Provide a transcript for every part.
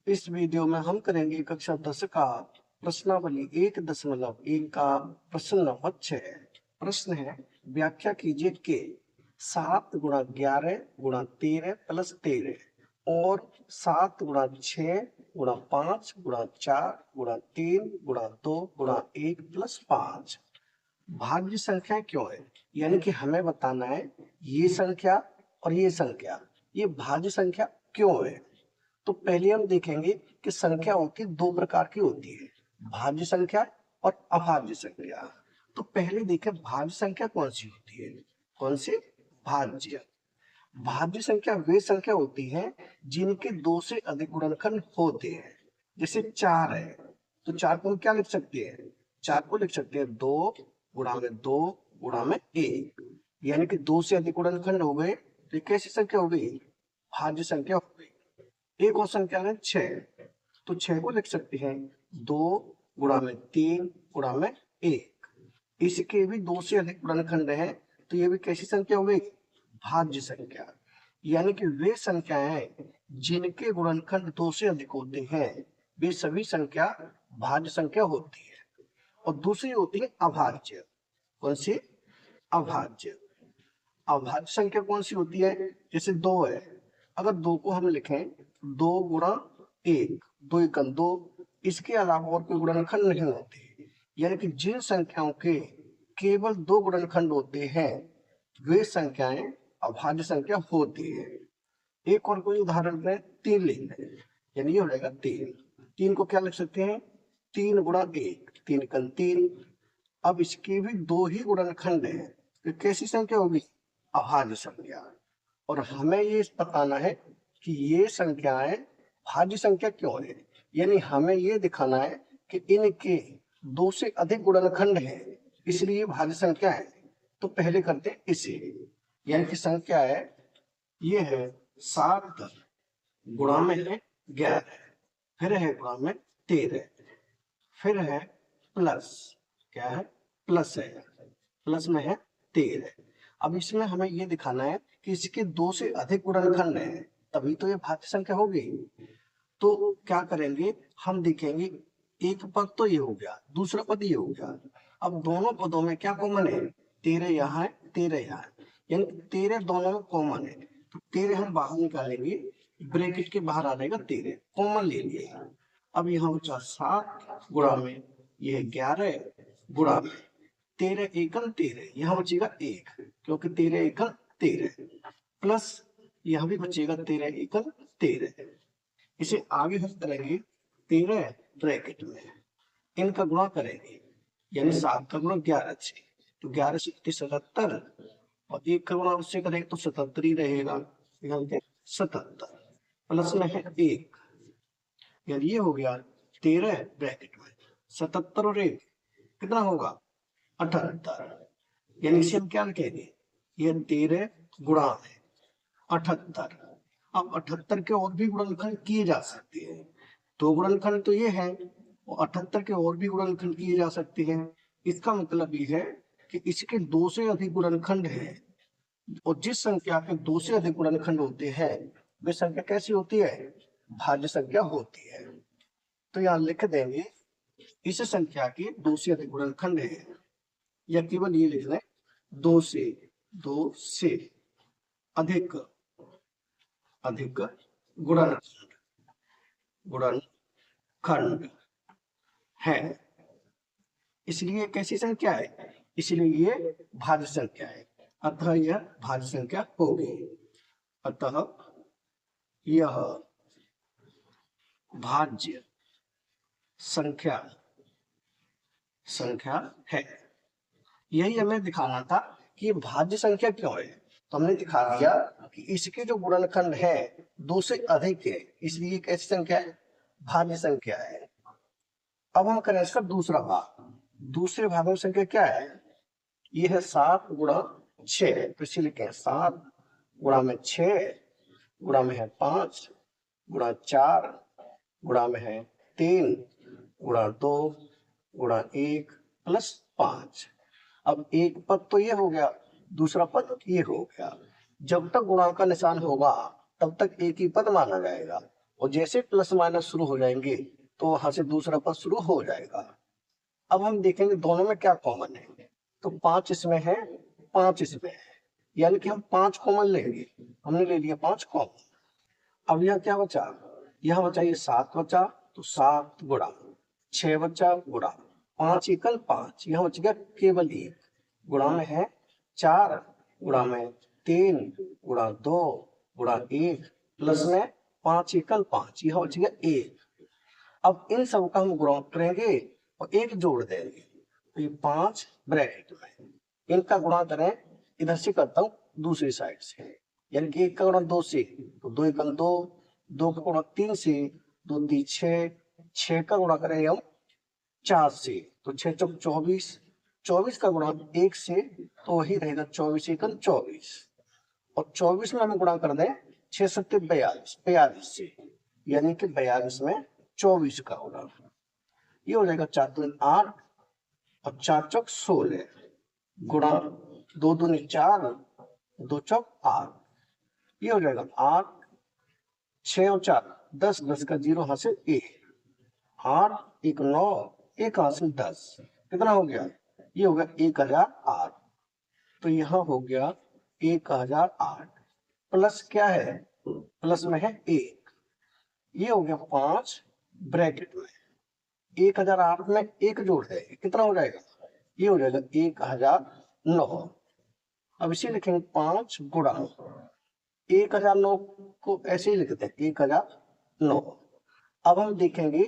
इस वीडियो में हम करेंगे कक्षा 10 का प्रश्नावली 1.1 का प्रश्न नंबर 6। प्रश्न है, व्याख्या कीजिए कि 7 गुणा 11 गुणा 13 प्लस 13 और 7 गुणा 6 गुणा 5 गुणा 4 गुणा 3 गुणा 2 गुणा 1 प्लस 5 भाज्य संख्या क्यों है। यानी कि हमें बताना है ये संख्या और ये संख्या, ये भाज्य संख्या क्यों है। तो पहले हम देखेंगे कि संख्या होती है दो प्रकार की होती है, भाज्य संख्या और अभाज्य संख्या। तो पहले देखें भाज्य संख्या कौन सी होती है। कौन सी? भाज्य। भाज्य संख्या वे संख्या होती है जिनके दो से अधिक गुणनखंड होते हैं। जैसे 4 है तो 4 को हम क्या लिख सकते हैं? 4 को लिख सकते हैं 2 गुणा में 2 गुणा में 1, यानी कि दो से अधिक गुणनखंड हो गए। तो ये कैसी संख्या हो गई? भाज्य संख्या हो गई। एक और संख्या है 6, तो 6 को लिख सकते हैं 2 गुणा में 3 गुणा में 1। इसके भी दो से अधिक गुणनखंड है, तो ये भी कैसी संख्या हो गई? भाज्य संख्या। यानी कि वे संख्याएं जिनके गुणनखंड दो से अधिक होते हैं वे सभी संख्या भाज्य संख्या होती है। और दूसरी होती है अभाज्य। कौन सी? अभाज्य। अभाज्य संख्या कौन सी होती है? जैसे 2 है, अगर 2 को हम लिखें 2 गुणा 1, 2 एकम 2, इसके अलावा और कोई गुणनखंड नहीं होते। यानी कि जिन संख्याओं के केवल 2 गुणनखंड होते हैं वे संख्याएं अभाज्य संख्या होती है। एक और कोई उदाहरण में 3 ले लें, यानी ये हो जाएगा 3। 3 को क्या लिख सकते हैं? 3 गुणा 1, 3 एकम 3। अब इसके भी दो ही गुणनखंड है, तो कैसी संख्या होगी? अभाज्य संख्या। और हमें ये बताना है कि ये संख्याएं भाज्य संख्या क्यों है। यानी हमें ये दिखाना है कि इनके दो से अधिक गुणनखंड है, इसलिए भाज्य संख्या है। तो पहले करते हैं इसे, यानी कि संख्या है ये है 7 गुणा में है 11, फिर है गुणा में 13, फिर है प्लस, क्या है? प्लस है, प्लस में है 13। अब इसमें हमें ये दिखाना है कि इसके दो से अधिक गुणनखंड है, तभी तो ये भाज्य संख्या होगी। तो क्या करेंगे, हम देखेंगे एक पद तो ये हो गया, दूसरा पद ये हो गया। अब दोनों पदों में क्या कॉमन है? 13 यहाँ है, 13 यहाँ है, यानी 13 दोनों में कॉमन है। तो 13 हम बाहर निकालेंगे, ब्रैकेट के बाहर आ जाएगा 13, कॉमन ले लिया। अब यहाँ बचा 7 गुणा में ये 11 गुणा में 13 एकम 13, यहाँ बचेगा 1 क्योंकि 13 एकम 13, प्लस यहाँ भी बचेगा 13 एकम 13। इसे आगे हम करेंगे 13 ब्रैकेट में, इनका गुणा करेंगे, यानी 7 का गुणा 11 से, तो 11 से 77 और 1 का गुणा उससे करेंगे तो 77 ही रहेगा, 77 प्लस में है 1, यानी ये हो गया 13 ब्रैकेट में 77 और 1 कितना होगा? 78। यानी इसे हम क्या लिखेंगे? ये 13 गुणा में 78। अब 78 के और भी गुणनखंड किए जा सकते हैं, दो गुणनखंड तो ये है और 78 के और भी गुणनखंड किए जा सकते हैं। इसका मतलब ये है कि इसके दो से अधिक गुणनखंड है, और जिस संख्या के दो से अधिक गुणनखंड होते हैं वे संख्या कैसी होती है? भाज्य संख्या होती है। तो यहाँ लिख देंगे इस संख्या के दो से अधिक गुणनखंड है, या केवल ये लिख लें दो से अधिक अधिक गुणनखंड है, इसलिए कैसी संख्या है? इसलिए ये भाज्य संख्या है, अतः यह भाज्य संख्या होगी। अतः यह भाज्य संख्या है। यही हमें दिखाना था कि ये भाज्य संख्या क्यों है। तो हमने दिखा दिया कि इसके जो गुणनखंड है दो से अधिक है, इसलिए कैसी संख्या है? भाज्य संख्या है। अब हम करें इसका दूसरा भाग। दूसरे भाग में संख्या क्या है? ये है 7 गुणा 6, तो इसे लिखें 7 गुणा में 6 गुणा में है 5 गुणा 4 गुणा में है 3 गुणा 2 गुणा 1 प्लस 5। अब एक पद तो ये हो गया, दूसरा पद ये हो गया। जब तक गुणा का निशान होगा तब तक एक ही पद माना जाएगा, और जैसे प्लस माइनस शुरू हो जाएंगे तो वहां से दूसरा पद शुरू हो जाएगा। अब हम देखेंगे दोनों में क्या कॉमन है। तो 5 इसमें है, 5 इसमें है, यानी कि हम 5 कॉमन लेंगे। हमने ले लिया 5 कॉमन। अब यह क्या बचा, यह बचा ये 7 बचा, तो 7 गुणा 6 बचा गुणा 5 एकल 5, यह बच गया केवल 1, गुणा में है 4 गुणा में 3 गुणा 2 गुणा 1 प्लस में 5 एकल 5, यह बच गया 1। अब इन सब का हम गुणा करेंगे और 1 जोड़ देंगे, तो ये 5 ब्रैकेट में, इनका गुणा करें, इधर से करता हूं दूसरी साइड से, यानी कि 1 का गुणा 2 से तो 2 एकम 2, 2 का गुणा 3 से 2 3 6, 6 का गुणा करें हम 4 से तो 6 चौक 24, 24 का गुणा 1 से तो वही रहेगा 24 एकम 24, और 24 में हम गुणा कर दें 6 सत्ते 42, 42 से, यानी कि 42 में 24 का गुणा, ये हो जाएगा 4 दूनी 8 और 4 चौक 16 गुणा 2 दूनी 4, 2 चौक 8, ये हो जाएगा 8, 6 और 4 10, 10 का 0 हासिल 1, 8 1 9, 1 हासिल 10, कितना हो गया, ये हो गया 1008। तो यहाँ हो गया 1008 प्लस क्या है, प्लस में है 1, ये हो गया 5 ब्रैकेट में, 1008 में 1 जोड़ है कितना हो जाएगा, ये हो जाएगा 1009। अब इसे लिखेंगे 5 गुणा 1009 को ऐसे ही लिखते हैं 1009। अब हम देखेंगे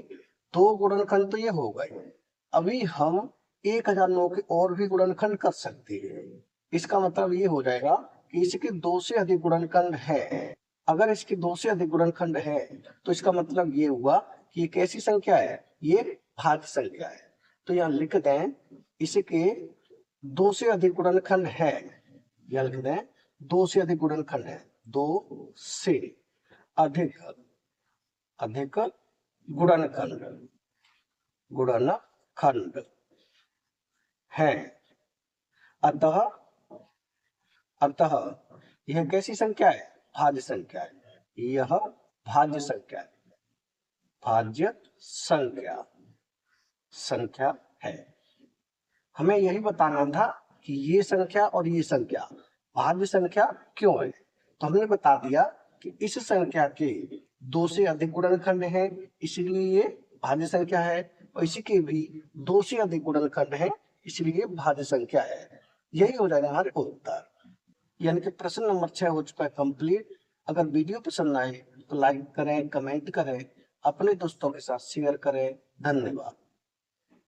दो गुणनखंड तो ये हो गए, अभी हम 1009 के और भी गुणनखंड कर सकते हैं। इसका मतलब ये हो जाएगा कि इसके 2 से अधिक गुणनखंड है। अगर इसके 2 से अधिक गुणनखंड है तो इसका मतलब ये हुआ कि ये कैसी संख्या है, ये भाज्य संख्या है। तो यहाँ लिख दें इसके 2 से अधिक गुणनखंड है, या लिख दें 2 से अधिक गुणनखंड है, 2 से अधिक अधिक गुणनखंड गुणनखंड है। अतः अतः यह कैसी संख्या है, भाज्य संख्या है, यह भाज्य संख्या है, भाज्य संख्या संख्या है। हमें यही बताना था कि ये संख्या और ये संख्या भाज्य संख्या क्यों है। तो हमने बता दिया कि इस संख्या के 2 से अधिक गुणनखंड हैं इसलिए ये भाज्य संख्या है, और इसी के भी 2 से अधिक गुणनखंड हैं इसलिए भाज्य संख्या है। यही हो जाएगा हमारे उत्तर, यानी कि प्रश्न नंबर 6 हो चुका है कंप्लीट। अगर वीडियो पसंद आए तो लाइक करें, कमेंट करें, अपने दोस्तों के साथ शेयर करें। धन्यवाद।